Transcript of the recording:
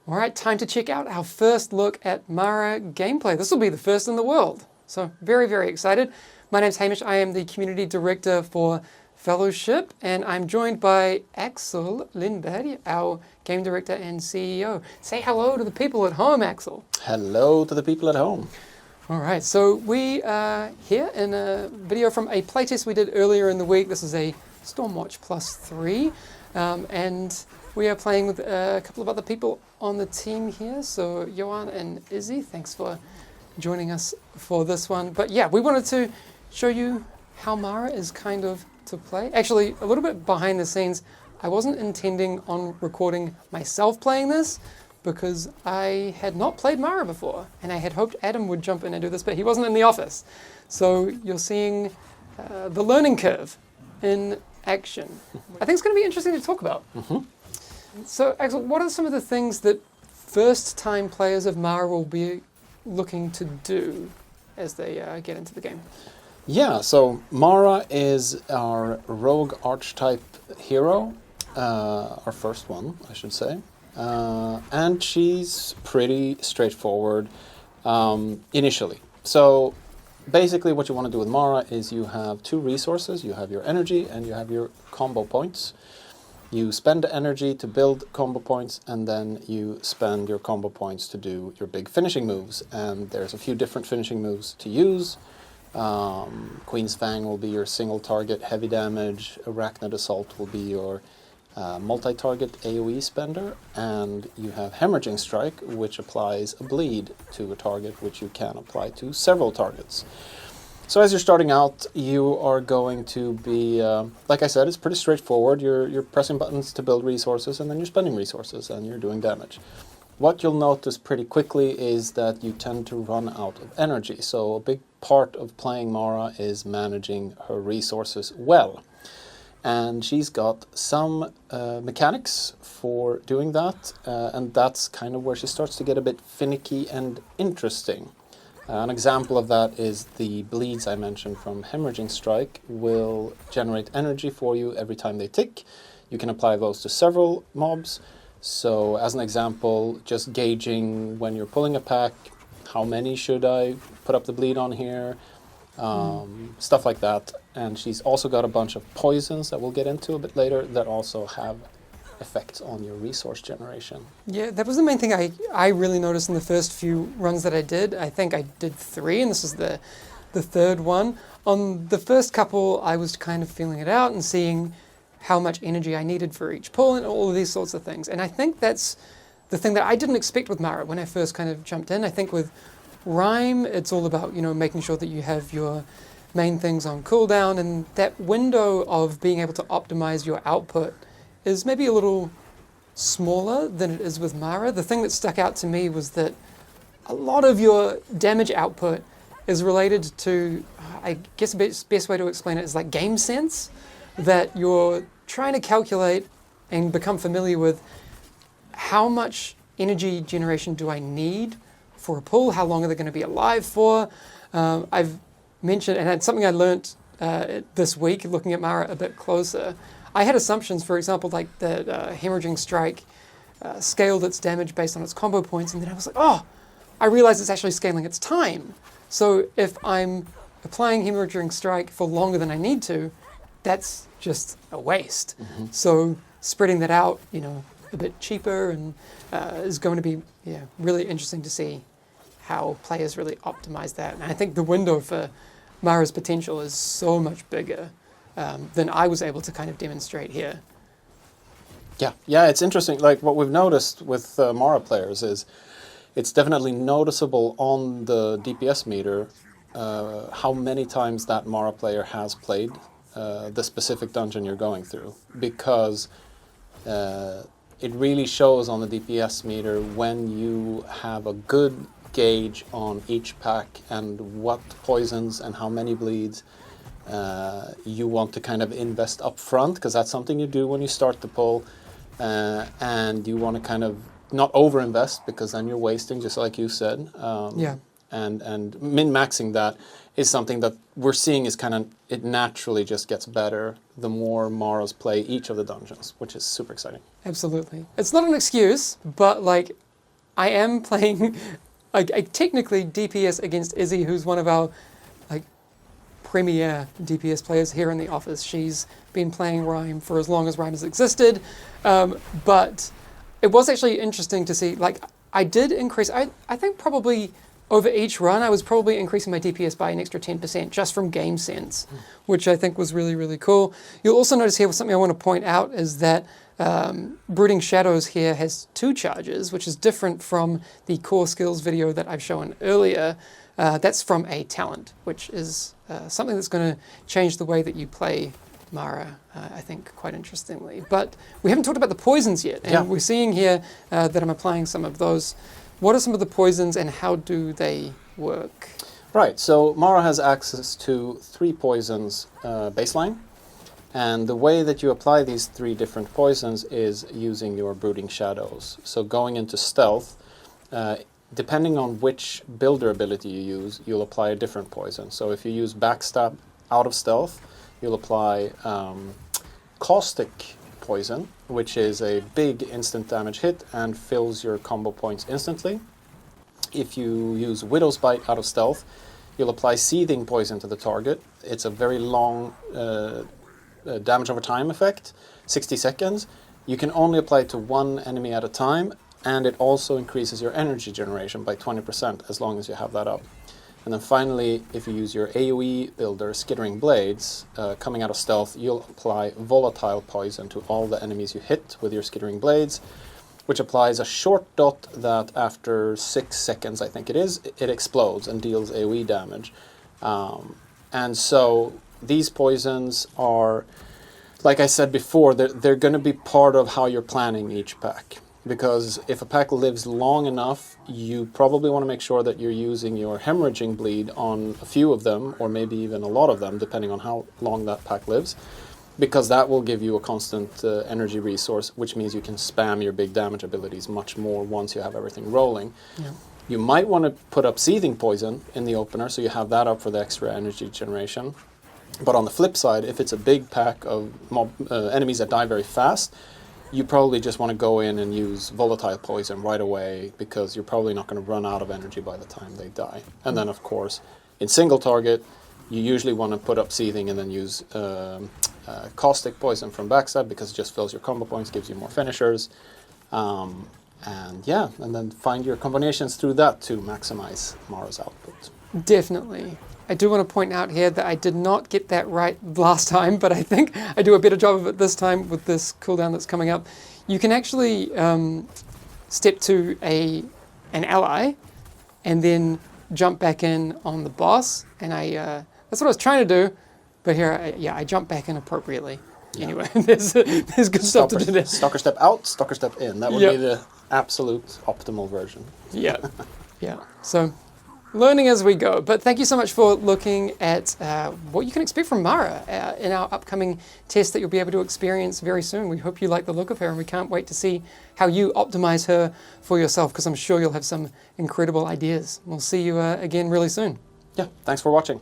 All right, time to check out our first look at Mara gameplay. This will be the first in the world. So very, very excited. My name's Hamish. I am the Community Director for Fellowship, and I'm joined by Axel Lindberg, our Game Director and CEO. Say hello to the people at home, Axel. Hello to the people at home. All right, so we are here in a video from a playtest we did earlier in the week. This is a Stormwatch Plus 3, and we are playing with a couple of other people on the team here. So Johan and Izzy, thanks for joining us for this one. But yeah, we wanted to show you how Mara is kind of to play. Actually, a little bit behind the scenes, I wasn't intending on recording myself playing this because I had not played Mara before, and I had hoped Adam would jump in and do this, but he wasn't in the office. So you're seeing the learning curve in action. I think it's going to be interesting to talk about. Mm-hmm. So, Axel, what are some of the things that first-time players of Mara will be looking to do as they get into the game? Yeah, so Mara is our rogue archetype hero, our first one, I should say. And she's pretty straightforward initially. So basically what you want to do with Mara is you have two resources. You have your energy and you have your combo points. You spend energy to build combo points, and then you spend your combo points to do your big finishing moves. And there's a few different finishing moves to use. Queen's Fang will be your single target heavy damage. Arachnid Assault will be your multi-target AoE spender. And you have Hemorrhaging Strike, which applies a bleed to a target, which you can apply to several targets. So as you're starting out, you are going to be, like I said, it's pretty straightforward. You're pressing buttons to build resources, and then you're spending resources, and you're doing damage. What you'll notice pretty quickly is that you tend to run out of energy. So a big part of playing Mara is managing her resources well. And she's got some mechanics for doing that, and that's kind of where she starts to get a bit finicky and interesting. An example of that is the bleeds I mentioned from Hemorrhaging Strike will generate energy for you every time they tick. You can apply those to several mobs. So as an example, just gauging when you're pulling a pack, how many should I put up the bleed on here, stuff like that. And she's also got a bunch of poisons that we'll get into a bit later that also have effects on your resource generation. Yeah, that was the main thing I really noticed in the first few runs that I did. I think I did 3, and this is the third one. On the first couple, I was kind of feeling it out and seeing how much energy I needed for each pull and all of these sorts of things. And I think that's the thing that I didn't expect with Mara when I first kind of jumped in. I think with Rhyme, it's all about, making sure that you have your main things on cooldown, and that window of being able to optimize your output is maybe a little smaller than it is with Mara. The thing that stuck out to me was that a lot of your damage output is related to, I guess the best way to explain it is like game sense, that you're trying to calculate and become familiar with how much energy generation do I need for a pull, how long are they going to be alive for. I've mentioned, and it's something I learned this week looking at Mara a bit closer. I had assumptions, for example, like that Hemorrhaging Strike scaled its damage based on its combo points, and then I was like, oh, I realized it's actually scaling its time. So if I'm applying Hemorrhaging Strike for longer than I need to, that's just a waste. Mm-hmm. So spreading that out, a bit cheaper and is going to be really interesting to see how players really optimize that. And I think the window for Mara's potential is so much bigger than I was able to kind of demonstrate here. Yeah, it's interesting. Like what we've noticed with Mara players is it's definitely noticeable on the DPS meter how many times that Mara player has played the specific dungeon you're going through, because it really shows on the DPS meter when you have a good gauge on each pack and what poisons and how many bleeds you want to kind of invest up front, because that's something you do when you start the pull, and you want to kind of not over-invest, because then you're wasting, just like you said. And min-maxing that is something that we're seeing is kind of, it naturally just gets better the more Maras play each of the dungeons, which is super exciting. Absolutely. It's not an excuse, but like I am playing technically DPS against Izzy, who's one of our premier DPS players here in the office. She's been playing Rhyme for as long as Rhyme has existed, but it was actually interesting to see, I did increase, I think probably over each run, I was probably increasing my DPS by an extra 10% just from game sense, which I think was really, really cool. You'll also notice here, something I want to point out is that Brooding Shadows here has 2 charges, which is different from the core skills video that I've shown earlier. That's from a talent, which is something that's going to change the way that you play Mara, I think, quite interestingly. But we haven't talked about the poisons yet, and we're seeing here that I'm applying some of those. What are some of the poisons, and how do they work? Right, so Mara has access to 3 poisons baseline, and the way that you apply these 3 different poisons is using your Brooding Shadows. So going into stealth, depending on which builder ability you use, you'll apply a different poison. So if you use Backstab out of stealth, you'll apply Caustic Poison, which is a big instant damage hit and fills your combo points instantly. If you use Widow's Bite out of stealth, you'll apply Seething Poison to the target. It's a very long damage over time effect, 60 seconds. You can only apply it to 1 enemy at a time, and it also increases your energy generation by 20% as long as you have that up. And then finally, if you use your AoE builder, Skittering Blades, coming out of stealth, you'll apply Volatile Poison to all the enemies you hit with your Skittering Blades, which applies a short dot that after 6 seconds, I think it is, it explodes and deals AoE damage. And so these poisons are, like I said before, they're going to be part of how you're planning each pack. Because if a pack lives long enough, you probably want to make sure that you're using your Hemorrhaging Bleed on a few of them, or maybe even a lot of them, depending on how long that pack lives. Because that will give you a constant energy resource, which means you can spam your big damage abilities much more once you have everything rolling. Yeah. You might want to put up Seething Poison in the opener, so you have that up for the extra energy generation. But on the flip side, if it's a big pack of enemies that die very fast, you probably just want to go in and use Volatile Poison right away, because you're probably not going to run out of energy by the time they die. And then, of course, in single target, you usually want to put up Seething and then use Caustic Poison from Backstab, because it just fills your combo points, gives you more finishers. And then find your combinations through that to maximize Mara's output. Definitely. I do want to point out here that I did not get that right last time, but I think I do a better job of it this time with this cooldown that's coming up. You can actually step to an ally and then jump back in on the boss, and that's what I was trying to do, but here, I jumped back in appropriately. Yeah. Anyway, there's good stuff to do there. Stalker step out, Stalker step in. That would be the absolute optimal version. Yeah. So, learning as we go. But thank you so much for looking at what you can expect from Mara in our upcoming test that you'll be able to experience very soon. We hope you like the look of her, and we can't wait to see how you optimize her for yourself, because I'm sure you'll have some incredible ideas. We'll see you again really soon. Yeah, thanks for watching.